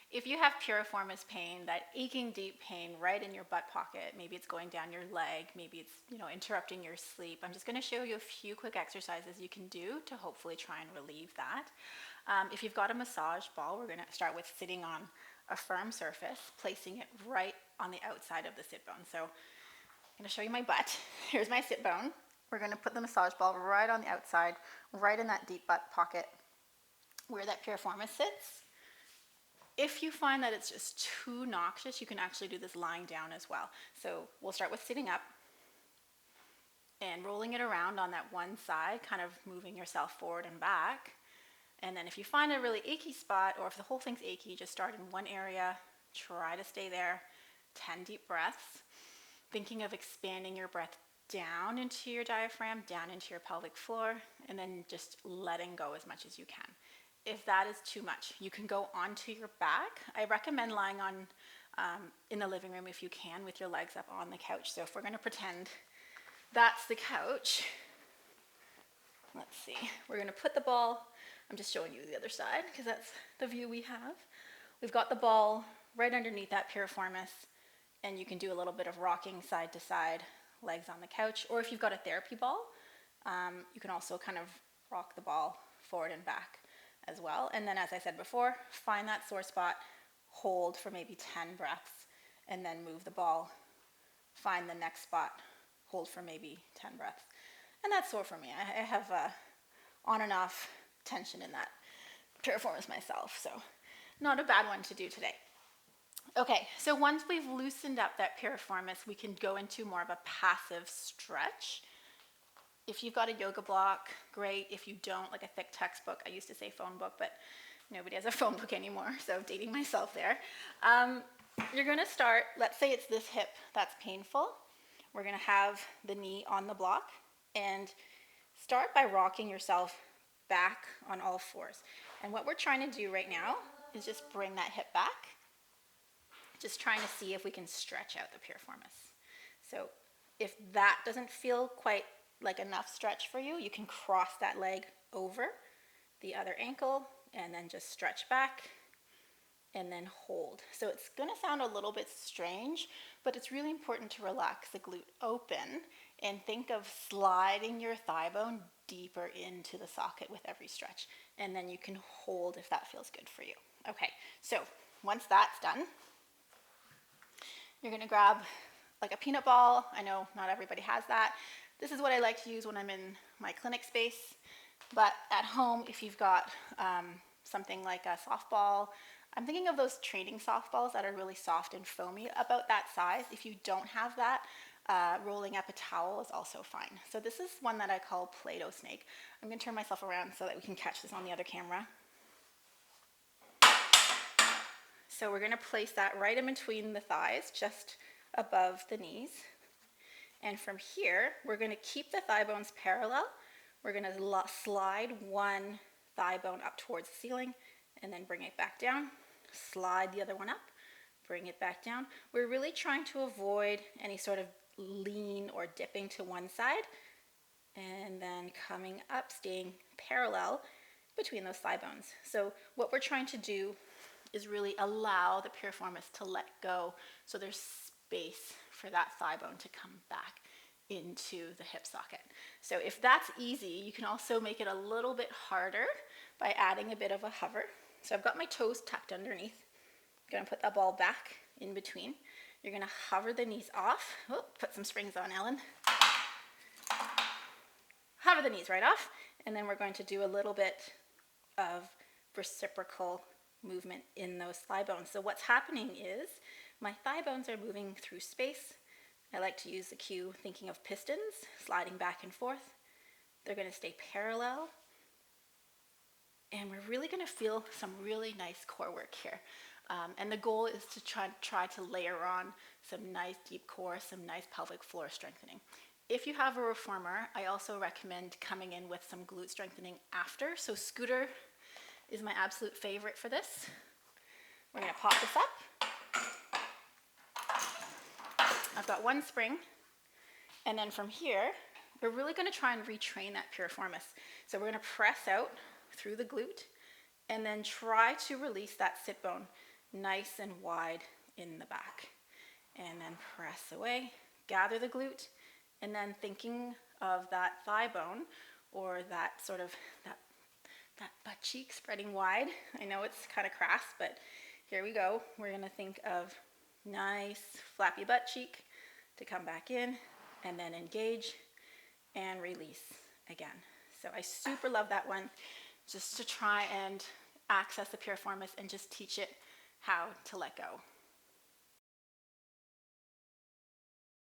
If you have piriformis pain, that aching deep pain right in your butt pocket, maybe it's going down your leg, maybe it's, interrupting your sleep, I'm just going to show you a few quick exercises you can do to hopefully try and relieve that. If you've got a massage ball, we're going to start with sitting on a firm surface, placing it right on the outside of the sit bone. So I'm going to show you my butt. Here's my sit bone. We're going to put the massage ball right on the outside, right in that deep butt pocket where that piriformis sits. If you find that it's just too noxious, you can actually do this lying down as well. So we'll start with sitting up and rolling it around on that one side, kind of moving yourself forward and back. And then if you find a really achy spot, or if the whole thing's achy, just start in one area, try to stay there, 10 deep breaths, thinking of expanding your breath down into your diaphragm, down into your pelvic floor, and then just letting go as much as you can. If that is too much, you can go onto your back. I recommend lying on in the living room if you can, with your legs up on the couch. So if we're going to pretend that's the couch, let's see, we're going to put the ball, I'm just showing you the other side because that's the view we have. We've got the ball right underneath that piriformis, and you can do a little bit of rocking side to side, legs on the couch, or if you've got a therapy ball, you can also kind of rock the ball forward and back as well. And then, as I said before, find that sore spot, hold for maybe 10 breaths, and then move the ball, find the next spot, hold for maybe 10 breaths. And that's sore for me. I have on and off tension in that piriformis myself, so not a bad one to do today. Okay, so once we've loosened up that piriformis, we can go into more of a passive stretch. If you've got a yoga block, great. If you don't, like a thick textbook, I used to say phone book, but nobody has a phone book anymore, so dating myself there. You're going to start, let's say it's this hip that's painful. We're going to have the knee on the block and start by rocking yourself back on all fours. And what we're trying to do right now is just bring that hip back, just trying to see if we can stretch out the piriformis. So if that doesn't feel quite like enough stretch for you, you can cross that leg over the other ankle and then just stretch back and then hold. So it's going to sound a little bit strange, but it's really important to relax the glute open and think of sliding your thigh bone deeper into the socket with every stretch. And then you can hold if that feels good for you. Okay, so once that's done, you're going to grab like a peanut ball. I know not everybody has that. This is what I like to use when I'm in my clinic space, but at home, if you've got something like a softball, I'm thinking of those training softballs that are really soft and foamy, about that size. If you don't have that, rolling up a towel is also fine. So this is one that I call Play-Doh snake. I'm going to turn myself around so that we can catch this on the other camera. So we're going to place that right in between the thighs, just above the knees. And from here, we're going to keep the thigh bones parallel. We're going to slide one thigh bone up towards the ceiling and then bring it back down. Slide the other one up, bring it back down. We're really trying to avoid any sort of lean or dipping to one side, and then coming up, staying parallel between those thigh bones. So what we're trying to do is really allow the piriformis to let go, so there's space for that thigh bone to come back into the hip socket. So if that's easy, you can also make it a little bit harder by adding a bit of a hover. So I've got my toes tucked underneath. I'm going to put that ball back in between. You're going to hover the knees off. Oh, put some springs on, Ellen. Hover the knees right off, and then we're going to do a little bit of reciprocal movement in those thigh bones. So what's happening is my thigh bones are moving through space. I like to use the cue thinking of pistons sliding back and forth. They're going to stay parallel. And we're really going to feel some really nice core work here. And the goal is to try to layer on some nice deep core, some nice pelvic floor strengthening. If you have a reformer, I also recommend coming in with some glute strengthening after. So scooter is my absolute favorite for this. We're going to pop this up. I've got one spring. And then from here, we're really going to try and retrain that piriformis. So we're going to press out through the glute and then try to release that sit bone nice and wide in the back. And then press away, gather the glute, and then thinking of that thigh bone or that sort of that butt cheek spreading wide. I know it's kind of crass, but here we go. We're gonna think of nice flappy butt cheek to come back in and then engage and release again. So I super love that one, just to try and access the piriformis and just teach it how to let go.